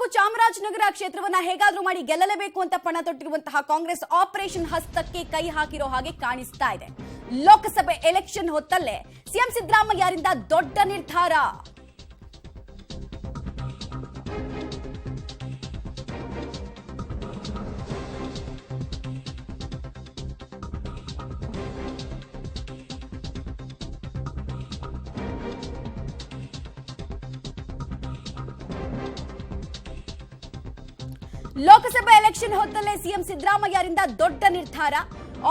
ಹಾಗೂ ಚಾಮರಾಜನಗರ ಕ್ಷೇತ್ರವನ್ನ ಹೇಗಾದ್ರೂ ಮಾಡಿ ಗೆಲ್ಲಲೇಬೇಕು ಅಂತ ಪಣ ತೊಟ್ಟಿರುವಂತಹ ಕಾಂಗ್ರೆಸ್ ಆಪರೇಷನ್ ಹಸ್ತಕ್ಕೆ ಕೈ ಹಾಕಿರೋ ಹಾಗೆ ಕಾಣಿಸ್ತಾ ಇದೆ. ಲೋಕಸಭೆ ಎಲೆಕ್ಷನ್ ಹೊತ್ತಲ್ಲೇ ಸಿಎಂ ಸಿದ್ದರಾಮಯ್ಯರಿಂದ ದೊಡ್ಡ ನಿರ್ಧಾರ. ಲೋಕಸಭಾ ಎಲೆಕ್ಷನ್ ಹೊತ್ತಲ್ಲೇ ಸಿಎಂ ಸಿದ್ದರಾಮಯ್ಯರಿಂದ ದೊಡ್ಡ ನಿರ್ಧಾರ.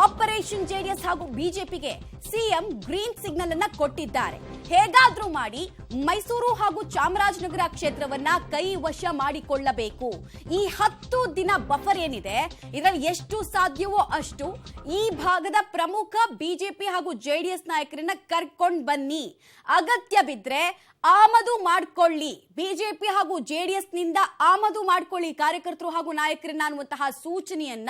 ಆಪರೇಷನ್ ಜೆಡಿಎಸ್ ಹಾಗೂ ಬಿಜೆಪಿಗೆ ಸಿಎಂ ಗ್ರೀನ್ ಸಿಗ್ನಲ್ ಅನ್ನ ಕೊಟ್ಟಿದ್ದಾರೆ. ಹೇಗಾದ್ರೂ ಮಾಡಿ ಮೈಸೂರು ಹಾಗೂ ಚಾಮರಾಜನಗರ ಕ್ಷೇತ್ರವನ್ನ ಕೈ ವಶ ಮಾಡಿಕೊಳ್ಳಬೇಕು. ಈ 10 ದಿನ ಬಫರ್ ಏನಿದೆ ಇದರಲ್ಲಿ ಎಷ್ಟು ಸಾಧ್ಯವೋ ಅಷ್ಟು ಈ ಭಾಗದ ಪ್ರಮುಖ ಬಿಜೆಪಿ ಹಾಗೂ ಜೆಡಿಎಸ್ ನಾಯಕರನ್ನ ಕರ್ಕೊಂಡು ಬನ್ನಿ. ಅಗತ್ಯ ಬಿದ್ರೆ ಆಮದು ಮಾಡ್ಕೊಳ್ಳಿ, ಬಿಜೆಪಿ ಹಾಗೂ ಜೆಡಿಎಸ್ ನಿಂದ ಆಮದು ಮಾಡ್ಕೊಳ್ಳಿ ಕಾರ್ಯಕರ್ತರು ಹಾಗೂ ನಾಯಕರನ್ನ ಅನ್ನುವಂತಹ ಸೂಚನೆಯನ್ನ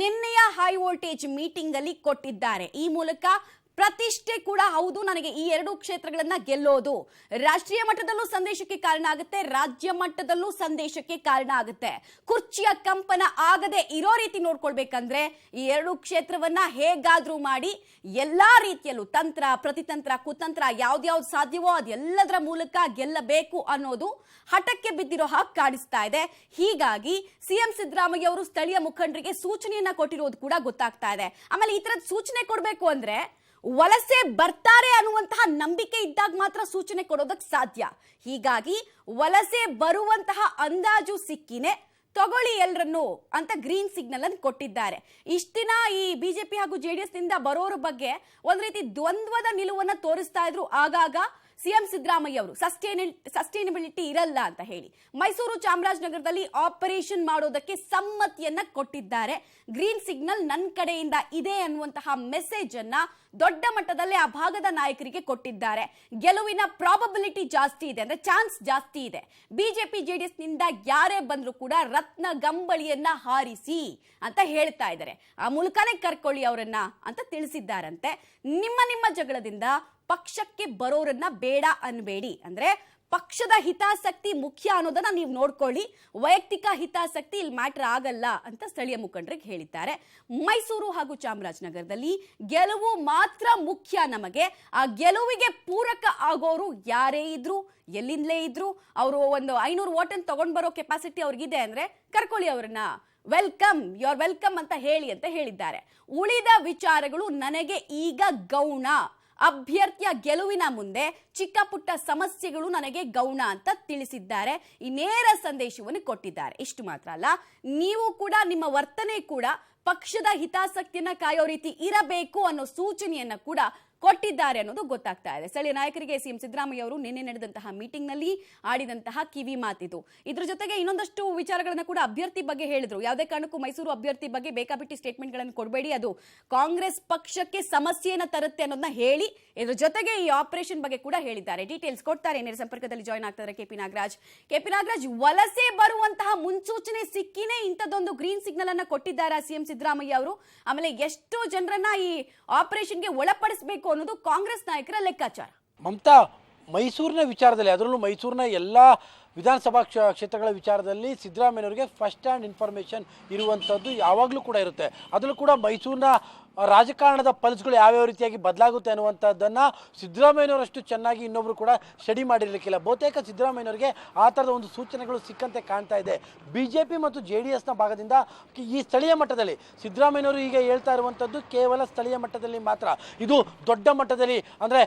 ನಿನ್ನೆಯ ಹೈ ವೋಲ್ಟೇಜ್ ಮೀಟಿಂಗ್ ಅಲ್ಲಿ ಕೊಟ್ಟಿದ್ದಾರೆ. ಈ ಮೂಲಕ ಪ್ರತಿಷ್ಠೆ ಕೂಡ ಹೌದು, ನನಗೆ ಈ 2 ಕ್ಷೇತ್ರಗಳನ್ನ ಗೆಲ್ಲೋದು ರಾಷ್ಟ್ರೀಯ ಮಟ್ಟದಲ್ಲೂ ಸಂದೇಶಕ್ಕೆ ಕಾರಣ ಆಗುತ್ತೆ, ರಾಜ್ಯ ಮಟ್ಟದಲ್ಲೂ ಸಂದೇಶಕ್ಕೆ ಕಾರಣ ಆಗುತ್ತೆ. ಕುರ್ಚಿಯ ಕಂಪನ ಆಗದೆ ಇರೋ ರೀತಿ ನೋಡ್ಕೊಳ್ಬೇಕಂದ್ರೆ ಈ 2 ಕ್ಷೇತ್ರವನ್ನ ಹೇಗಾದ್ರೂ ಮಾಡಿ ಎಲ್ಲಾ ರೀತಿಯಲ್ಲೂ ತಂತ್ರ, ಪ್ರತಿತಂತ್ರ, ಕುತಂತ್ರ ಯಾವ್ದ್ಯಾವ್ದು ಸಾಧ್ಯವೋ ಅದೆಲ್ಲದರ ಮೂಲಕ ಗೆಲ್ಲಬೇಕು ಅನ್ನೋದು ಹಠಕ್ಕೆ ಬಿದ್ದಿರೋ ಹಾಗೆ ಕಾಣಿಸ್ತಾ ಇದೆ. ಹೀಗಾಗಿ ಸಿಎಂ ಸಿದ್ದರಾಮಯ್ಯ ಅವರು ಸ್ಥಳೀಯ ಮುಖಂಡರಿಗೆ ಸೂಚನೆಯನ್ನ ಕೊಟ್ಟಿರೋದು ಕೂಡ ಗೊತ್ತಾಗ್ತಾ ಇದೆ. ಆಮೇಲೆ ಈ ತರದ ಸೂಚನೆ ಕೊಡಬೇಕು ಅಂದ್ರೆ ವಲಸೆ ಬರ್ತಾರೆ ಅನ್ನುವಂತಹ ನಂಬಿಕೆ ಇದ್ದಾಗ ಮಾತ್ರ ಸೂಚನೆ ಕೊಡೋದಕ್ಕೆ ಸಾಧ್ಯ. ಹೀಗಾಗಿ ವಲಸೆ ಬರುವಂತಹ ಅಂದಾಜು ಸಿಕ್ಕಿನೇ ತಗೊಳ್ಳಿ ಎಲ್ಲರನ್ನು ಅಂತ ಗ್ರೀನ್ ಸಿಗ್ನಲ್ ಅನ್ನು ಕೊಟ್ಟಿದ್ದಾರೆ. ಇಷ್ಟ ದಿನ ಈ ಬಿಜೆಪಿ ಹಾಗೂ ಜೆಡಿಎಸ್ ನಿಂದ ಬರೋರ ಬಗ್ಗೆ ಒಂದ್ ರೀತಿ ದ್ವಂದ್ವದ ನಿಲುವನ್ನ ತೋರಿಸ್ತಾ ಇದ್ರು ಆಗಾಗ ಸಿಎಂ ಸಿದ್ದರಾಮಯ್ಯ ಅವರು. ಸಸ್ಟೈನಬಿಲಿಟಿ ಇರಲ್ಲ ಅಂತ ಹೇಳಿ ಮೈಸೂರು ಚಾಮರಾಜನಗರದಲ್ಲಿ ಆಪರೇಷನ್ ಮಾಡೋದಕ್ಕೆ ಸಮ್ಮತಿಯನ್ನ ಕೊಟ್ಟಿದ್ದಾರೆ. ಗ್ರೀನ್ ಸಿಗ್ನಲ್ ನನ್ನ ಕಡೆಯಿಂದ ಇದೆ ಅನ್ನುವಂತಹ ಮೆಸೇಜ್ ಅನ್ನ ದೊಡ್ಡ ಮಟ್ಟದಲ್ಲಿ ಆ ಭಾಗದ ನಾಯಕರಿಗೆ ಕೊಟ್ಟಿದ್ದಾರೆ. ಗೆಲುವಿನ ಪ್ರಾಬಬಿಲಿಟಿ ಜಾಸ್ತಿ ಇದೆ, ಅಂದ್ರೆ ಚಾನ್ಸ್ ಜಾಸ್ತಿ ಇದೆ. ಬಿಜೆಪಿ ಜೆಡಿಎಸ್ ನಿಂದ ಯಾರೇ ಬಂದ್ರು ಕೂಡ ರತ್ನ ಗಂಬಳಿಯನ್ನ ಹಾರಿಸಿ ಅಂತ ಹೇಳ್ತಾ ಇದ್ದಾರೆ. ಆ ಮೂಲಕನೇ ಕರ್ಕೊಳ್ಳಿ ಅವರನ್ನ ಅಂತ ತಿಳಿಸಿದ್ದಾರಂತೆ. ನಿಮ್ಮ ಜಗಳದಿಂದ ಪಕ್ಷಕ್ಕೆ ಬರೋರನ್ನ ಬೇಡ ಅನ್ಬೇಡಿ, ಅಂದ್ರೆ ಪಕ್ಷದ ಹಿತಾಸಕ್ತಿ ಮುಖ್ಯ ಅನ್ನೋದನ್ನ ನೀವು ನೋಡ್ಕೊಳ್ಳಿ, ವೈಯಕ್ತಿಕ ಹಿತಾಸಕ್ತಿ ಇಲ್ಲಿ ಮ್ಯಾಟರ್ ಆಗಲ್ಲ ಅಂತ ಸ್ಥಳೀಯ ಮುಖಂಡರಿಗೆ ಹೇಳಿದ್ದಾರೆ. ಮೈಸೂರು ಹಾಗೂ ಚಾಮರಾಜನಗರದಲ್ಲಿ ಗೆಲುವು ಮಾತ್ರ ಮುಖ್ಯ ನಮಗೆ. ಆ ಗೆಲುವಿಗೆ ಪೂರಕ ಆಗೋರು ಯಾರೇ ಇದ್ರು, ಎಲ್ಲಿಂದಲೇ ಇದ್ರು, ಅವರು ಒಂದು 500 ವೋಟ್ ಅನ್ನು ತಗೊಂಡ್ ಬರೋ ಕೆಪಾಸಿಟಿ ಅವ್ರಿಗಿದೆ ಅಂದ್ರೆ ಕರ್ಕೊಳ್ಳಿ ಅವರನ್ನ, ವೆಲ್ಕಮ್, ಯು ಆರ್ ವೆಲ್ಕಮ್ ಅಂತ ಹೇಳಿ ಅಂತ ಹೇಳಿದ್ದಾರೆ. ಉಳಿದ ವಿಚಾರಗಳು ನನಗೆ ಈಗ ಗೌಣ, ಅಭ್ಯರ್ಥಿಯ ಗೆಲುವಿನ ಮುಂದೆ ಚಿಕ್ಕ ಪುಟ್ಟ ಸಮಸ್ಯೆಗಳು ನನಗೆ ಗೌಣ ಅಂತ ತಿಳಿಸಿದ್ದಾರೆ. ಈ ನೇರ ಸಂದೇಶವನ್ನು ಕೊಟ್ಟಿದ್ದಾರೆ. ಇಷ್ಟು ಮಾತ್ರ ಅಲ್ಲ, ನೀವು ಕೂಡ ನಿಮ್ಮ ವರ್ತನೆ ಕೂಡ ಪಕ್ಷದ ಹಿತಾಸಕ್ತಿಯನ್ನ ಕಾಯೋ ರೀತಿ ಇರಬೇಕು ಅನ್ನೋ ಸೂಚನೆಯನ್ನ ಕೂಡ ಕೊಟ್ಟಿದ್ದಾರೆ ಅನ್ನೋದು ಗೊತ್ತಾಗ್ತಾ ಇದೆ. ಸ್ಥಳೀಯ ನಾಯಕರಿಗೆ ಸಿಎಂ ಸಿದ್ದರಾಮಯ್ಯ ಅವರು ನಿನ್ನೆ ನಡೆದಂತಹ ಮೀಟಿಂಗ್ ನಲ್ಲಿ ಆಡಿದಂತಹ ಕಿವಿ ಮಾತಿದು. ಇದ್ರ ಜೊತೆಗೆ ಇನ್ನೊಂದಷ್ಟು ವಿಚಾರಗಳನ್ನ ಕೂಡ ಅಭ್ಯರ್ಥಿ ಬಗ್ಗೆ ಹೇಳಿದ್ರು. ಯಾವುದೇ ಕಾರಣಕ್ಕೂ ಮೈಸೂರು ಅಭ್ಯರ್ಥಿ ಬಗ್ಗೆ ಬೇಕಾಬಿಟ್ಟಿ ಸ್ಟೇಟ್ಮೆಂಟ್ ಗಳನ್ನು ಕೊಡಬೇಡಿ, ಅದು ಕಾಂಗ್ರೆಸ್ ಪಕ್ಷಕ್ಕೆ ಸಮಸ್ಯೆಯನ್ನ ತರುತ್ತೆ ಅನ್ನೋದನ್ನ ಹೇಳಿ ಇದ್ರ ಜೊತೆಗೆ ಈ ಆಪರೇಷನ್ ಬಗ್ಗೆ ಕೂಡ ಹೇಳಿದ್ದಾರೆ. ಡೀಟೇಲ್ಸ್ ಕೊಡ್ತಾರೆ. ನೇರ ಸಂಪರ್ಕದಲ್ಲಿ ಜಾಯ್ನ್ ಆಗ್ತಾರೆ ಕೆಪಿ ನಾಗರಾಜ್. ವಲಸೆ ಬರುವಂತಹ ಮುನ್ಸೂಚನೆ ಸಿಕ್ಕಿನೇ ಇಂಥದ್ದೊಂದು ಗ್ರೀನ್ ಸಿಗ್ನಲ್ ಅನ್ನ ಕೊಟ್ಟಿದ್ದಾರೆ ಸಿಎಂ ಸಿದ್ದರಾಮಯ್ಯ ಅವರು. ಆಮೇಲೆ ಎಷ್ಟು ಜನರನ್ನ ಈ ಆಪರೇಷನ್ಗೆ ಒಳಪಡಿಸಬೇಕು ಅನ್ನೋದು ಕಾಂಗ್ರೆಸ್ ನಾಯಕರ ಲೆಕ್ಕಾಚಾರ. ಮಮತಾ, ಮೈಸೂರಿನ ವಿಚಾರದಲ್ಲಿ, ಅದರಲ್ಲೂ ಮೈಸೂರಿನ ಎಲ್ಲ ವಿಧಾನಸಭಾ ಕ್ಷೇತ್ರಗಳ ವಿಚಾರದಲ್ಲಿ ಸಿದ್ದರಾಮಯ್ಯನವರಿಗೆ ಫಸ್ಟ್ ಹ್ಯಾಂಡ್ ಇನ್ಫಾರ್ಮೇಷನ್ ಇರುವಂಥದ್ದು ಯಾವಾಗಲೂ ಕೂಡ ಇರುತ್ತೆ. ಅದರಲ್ಲೂ ಕೂಡ ಮೈಸೂರಿನ ರಾಜಕಾರಣದ ಪಲ್ಸ್ಗಳು ಯಾವ್ಯಾವ ರೀತಿಯಾಗಿ ಬದಲಾಗುತ್ತೆ ಅನ್ನುವಂಥದ್ದನ್ನು ಸಿದ್ದರಾಮಯ್ಯನವರಷ್ಟು ಚೆನ್ನಾಗಿ ಇನ್ನೊಬ್ರು ಕೂಡ ಸ್ಟಡಿ ಮಾಡಿರಲಿಕ್ಕಿಲ್ಲ. ಬಹುತೇಕ ಸಿದ್ದರಾಮಯ್ಯನವರಿಗೆ ಆ ಥರದ ಒಂದು ಸೂಚನೆಗಳು ಸಿಕ್ಕಂತೆ ಕಾಣ್ತಾ ಇದೆ. BJP ಮತ್ತು JDSನ ಭಾಗದಿಂದ ಈ ಸ್ಥಳೀಯ ಮಟ್ಟದಲ್ಲಿ ಸಿದ್ದರಾಮಯ್ಯನವರು ಈಗ ಹೇಳ್ತಾ ಇರುವಂಥದ್ದು ಕೇವಲ ಸ್ಥಳೀಯ ಮಟ್ಟದಲ್ಲಿ ಮಾತ್ರ. ಇದು ದೊಡ್ಡ ಮಟ್ಟದಲ್ಲಿ ಅಂದರೆ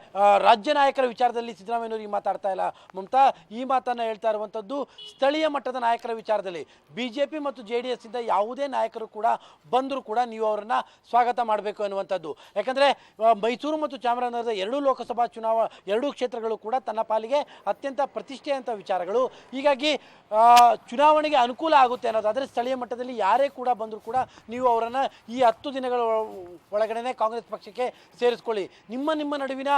ರಾಜ್ಯ ನಾಯಕರ ವಿಚಾರದಲ್ಲಿ ಸಿದ್ದರಾಮಯ್ಯನವರು ಈ ಮಾತಾಡ್ತಾ ಇಲ್ಲ ಮಮತಾ. ಈ ಮಾತನ್ನು ಹೇಳ್ತಾ ಇರುವಂಥದ್ದು ಸ್ಥಳೀಯ ಮಟ್ಟದ ನಾಯಕರ ವಿಚಾರದಲ್ಲಿ. BJP ಮತ್ತು JDS ಇಂದ ಯಾವುದೇ ನಾಯಕರು ಕೂಡ ಬಂದರೂ ಕೂಡ ನೀವು ಅವರನ್ನು ಸ್ವಾಗತ ಮಾಡಬೇಕು ಅನ್ನುವಂಥದ್ದು. ಯಾಕಂದರೆ ಮೈಸೂರು ಮತ್ತು ಚಾಮರಾಜನಗರದ 2 ಲೋಕಸಭಾ ಎರಡೂ ಕ್ಷೇತ್ರಗಳು ಕೂಡ ತನ್ನ ಪಾಲಿಗೆ ಅತ್ಯಂತ ಪ್ರತಿಷ್ಠೆಯಂಥ ವಿಚಾರಗಳು. ಹೀಗಾಗಿ ಚುನಾವಣೆಗೆ ಅನುಕೂಲ ಆಗುತ್ತೆ ಅನ್ನೋದಾದರೆ ಸ್ಥಳೀಯ ಮಟ್ಟದಲ್ಲಿ ಯಾರೇ ಕೂಡ ಬಂದರೂ ಕೂಡ ನೀವು ಅವರನ್ನು ಈ 10 ದಿನಗಳ ಒಳಗಡೆ ಕಾಂಗ್ರೆಸ್ ಪಕ್ಷಕ್ಕೆ ಸೇರಿಸ್ಕೊಳ್ಳಿ. ನಿಮ್ಮ ನಡುವಿನ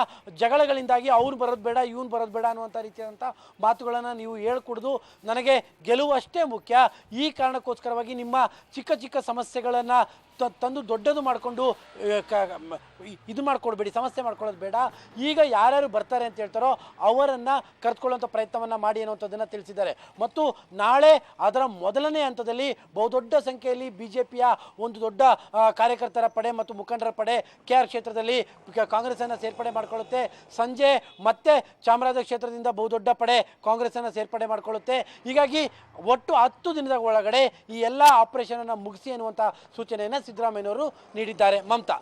ಜಗಳಗಳಿಂದಾಗಿ ಅವ್ರು ಬರೋದು ಬೇಡ, ಇವನು ಬರೋದು ಬೇಡ ಅನ್ನುವಂಥ ರೀತಿಯಾದಂಥ ಮಾತುಗಳನ್ನು ನೀವು ಹೇಳ್ಕೊಡ್ದು ನನಗೆ ಗೆಲುವು ಅಷ್ಟೇ ಮುಖ್ಯ, ಈ ಕಾರಣಕ್ಕೋಸ್ಕರವಾಗಿ ನಿಮ್ಮ ಚಿಕ್ಕ ಸಮಸ್ಯೆಗಳನ್ನು ತಂದು ದೊಡ್ಡದು ಮಾಡಿಕೊಂಡು ಇದು ಮಾಡ್ಕೊಡ್ಬೇಡಿ, ಸಮಸ್ಯೆ ಮಾಡ್ಕೊಳ್ಳೋದು ಬೇಡ. ಈಗ ಯಾರ್ಯಾರು ಬರ್ತಾರೆ ಅಂತ ಹೇಳ್ತಾರೋ ಅವರನ್ನು ಕರೆದುಕೊಳ್ಳುವಂಥ ಪ್ರಯತ್ನವನ್ನು ಮಾಡಿ ಅನ್ನುವಂಥದ್ದನ್ನು ತಿಳಿಸಿದ್ದಾರೆ. ಮತ್ತು ಮತ್ತು ನಾಳೆ ಅದರ ಮೊದಲನೇ ಹಂತದಲ್ಲಿ ಬಹುದೊಡ್ಡ ಸಂಖ್ಯೆಯಲ್ಲಿ ಬಿಜೆಪಿಯ ಒಂದು ದೊಡ್ಡ ಕಾರ್ಯಕರ್ತರ ಪಡೆ ಮತ್ತು ಮುಖಂಡರ ಪಡೆ KR ಕ್ಷೇತ್ರದಲ್ಲಿ ಕಾಂಗ್ರೆಸ್ಸನ್ನು ಸೇರ್ಪಡೆ ಮಾಡಿಕೊಳ್ಳುತ್ತೆ. ಸಂಜೆ ಮತ್ತೆ ಚಾಮರಾಜ ಕ್ಷೇತ್ರದಿಂದ ಬಹುದೊಡ್ಡ ಪಡೆ ಕಾಂಗ್ರೆಸ್ಸನ್ನು ಸೇರ್ಪಡೆ ಮಾಡಿಕೊಳ್ಳುತ್ತೆ. ಹೀಗಾಗಿ ಒಟ್ಟು 10 ದಿನದ ಒಳಗಡೆ ಈ ಎಲ್ಲ ಆಪರೇಷನ್ ಅನ್ನು ಮುಗಿಸಿ ಅನ್ನುವಂಥ ಸೂಚನೆಯನ್ನು ಸಿದ್ದರಾಮಯ್ಯನವರು ನೀಡಿದ್ದಾರೆ. ಮಮತಾ.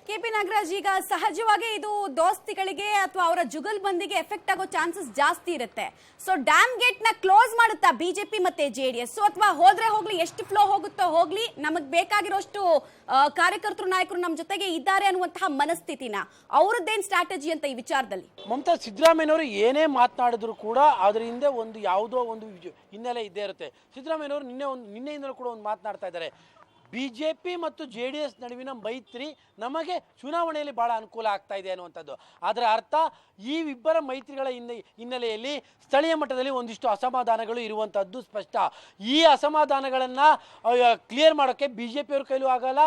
KP ನಾಗರಾಜ್, ಈಗ ಸಹಜವಾಗಿ ಇದು ದೋಸ್ತಿಗಳಿಗೆ ಅಥವಾ ಅವರ ಜುಗಲ್ಬಂದಿಗೆ ಎಫೆಕ್ಟ್ ಆಗೋ ಚಾನ್ಸಸ್ ಜಾಸ್ತಿ ಇರುತ್ತೆ. ಸೊ ಡ್ಯಾಮ್ ಗೇಟ್ ನ ಕ್ಲೋಸ್ ಮಾಡುತ್ತಾ ಬಿಜೆಪಿ ಮತ್ತೆ JDS, ಅಥವಾ ಹೋದ್ರೆ ಹೋಗ್ಲಿ, ಎಷ್ಟು ಫ್ಲೋ ಹೋಗುತ್ತೋ ಹೋಗ್ಲಿ, ನಮಗ್ ಬೇಕಾಗಿರೋಷ್ಟು ಕಾರ್ಯಕರ್ತರು ನಾಯಕರು ನಮ್ಮ ಜೊತೆಗೆ ಇದ್ದಾರೆ ಅನ್ನುವಂತಹ ಮನಸ್ಥಿತಿನ ಅವ್ರದ್ದೇನ್ ಸ್ಟ್ರಾಟಜಿ ಅಂತ ಈ ವಿಚಾರದಲ್ಲಿ? ಮಮತಾ, ಸಿದ್ದರಾಮಯ್ಯನವರು ಏನೇ ಮಾತನಾಡಿದ್ರು ಕೂಡ ಅದರ ಹಿಂದೆ ಒಂದು ಯಾವುದೋ ಒಂದು ಹಿನ್ನೆಲೆ ಇದ್ದೇ ಇರುತ್ತೆ. ಸಿದ್ದರಾಮಯ್ಯನವರು ನಿನ್ನೆಯಿಂದಲೂ ಕೂಡ ಒಂದು ಮಾತನಾಡ್ತಾ ಇದ್ದಾರೆ. ಬಿಜೆಪಿ ಮತ್ತು JDS ನಡುವಿನ ಮೈತ್ರಿ ನಮಗೆ ಚುನಾವಣೆಯಲ್ಲಿ ಬಹಳ ಅನುಕೂಲ ಆಗ್ತಾ ಇದೆ ಅನ್ನುವಂಥದ್ದು. ಅದರ ಅರ್ಥ ಈ ಇಬ್ಬರ ಮೈತ್ರಿಗಳ ಹಿನ್ನೆಲೆಯಲ್ಲಿ ಸ್ಥಳೀಯ ಮಟ್ಟದಲ್ಲಿ ಒಂದಿಷ್ಟು ಅಸಮಾಧಾನಗಳು ಇರುವಂಥದ್ದು ಸ್ಪಷ್ಟ. ಈ ಅಸಮಾಧಾನಗಳನ್ನು ಕ್ಲಿಯರ್ ಮಾಡೋಕ್ಕೆ ಬಿಜೆಪಿಯವ್ರ ಕೈಲೂ ಆಗಲ್ಲ,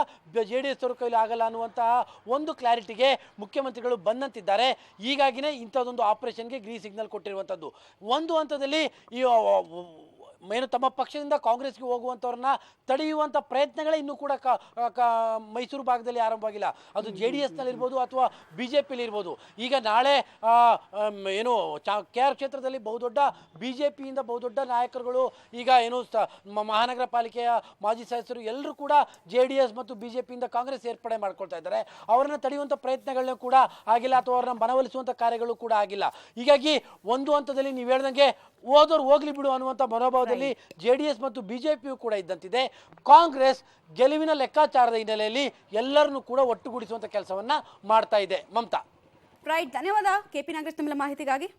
JDS ಅವ್ರ ಕೈಲೂ ಆಗಲ್ಲ ಅನ್ನುವಂತಹ ಒಂದು ಕ್ಲಾರಿಟಿಗೆ ಮುಖ್ಯಮಂತ್ರಿಗಳು ಬಂದಂತಿದ್ದಾರೆ. ಹೀಗಾಗಿನೇ ಇಂಥದ್ದೊಂದು ಆಪರೇಷನ್ಗೆ ಗ್ರೀನ್ ಸಿಗ್ನಲ್ ಕೊಟ್ಟಿರುವಂಥದ್ದು. ಒಂದು ಹಂತದಲ್ಲಿ ಈ ಏನು ತಮ್ಮ ಪಕ್ಷದಿಂದ ಕಾಂಗ್ರೆಸ್ಗೆ ಹೋಗುವಂಥವ್ರನ್ನ ತಡೆಯುವಂಥ ಪ್ರಯತ್ನಗಳೇ ಇನ್ನೂ ಕೂಡ ಮೈಸೂರು ಭಾಗದಲ್ಲಿ ಆರಂಭವಾಗಿಲ್ಲ. ಅದು JDSನಲ್ಲಿರ್ಬೋದು ಅಥವಾ BJPಲಿ ಇರ್ಬೋದು. ಈಗ ನಾಳೆ ಏನು KR ಕ್ಷೇತ್ರದಲ್ಲಿ ಬಹುದೊಡ್ಡ BJPಯಿಂದ ಬಹುದೊಡ್ಡ ನಾಯಕರುಗಳು, ಈಗ ಏನು ಮಹಾನಗರ ಪಾಲಿಕೆಯ ಮಾಜಿ ಸದಸ್ಯರು ಎಲ್ಲರೂ ಕೂಡ JDS ಮತ್ತು BJPಯಿಂದ ಕಾಂಗ್ರೆಸ್ ಸೇರ್ಪಡೆ ಮಾಡ್ಕೊಳ್ತಾ ಇದ್ದಾರೆ. ಅವರನ್ನು ತಡೆಯುವಂಥ ಪ್ರಯತ್ನಗಳನ್ನ ಕೂಡ ಆಗಿಲ್ಲ, ಅಥವಾ ಅವ್ರನ್ನ ಮನವೊಲಿಸುವಂಥ ಕಾರ್ಯಗಳು ಕೂಡ ಆಗಿಲ್ಲ. ಹೀಗಾಗಿ ಒಂದು ಹಂತದಲ್ಲಿ ನೀವು ಹೇಳ್ದಂಗೆ ಹೋದವ್ರು ಹೋಗ್ಲಿ ಬಿಡು ಅನ್ನುವಂಥ ಮನೋಭಾವದಲ್ಲಿ JDS ಮತ್ತು BJಪಿಯು ಕೂಡ ಇದ್ದಂತಿದೆ. ಕಾಂಗ್ರೆಸ್ ಗೆಲುವಿನ ಲೆಕ್ಕಾಚಾರದ ಹಿನ್ನೆಲೆಯಲ್ಲಿ ಎಲ್ಲರನ್ನೂ ಕೂಡ ಒಟ್ಟುಗೂಡಿಸುವಂಥ ಕೆಲಸವನ್ನ ಮಾಡ್ತಾ ಇದೆ. ಮಮತಾ. ರೈಟ್, ಧನ್ಯವಾದ KP ನಾಗರಾಜ್, ತಮ್ಮ ಮಾಹಿತಿಗಾಗಿ.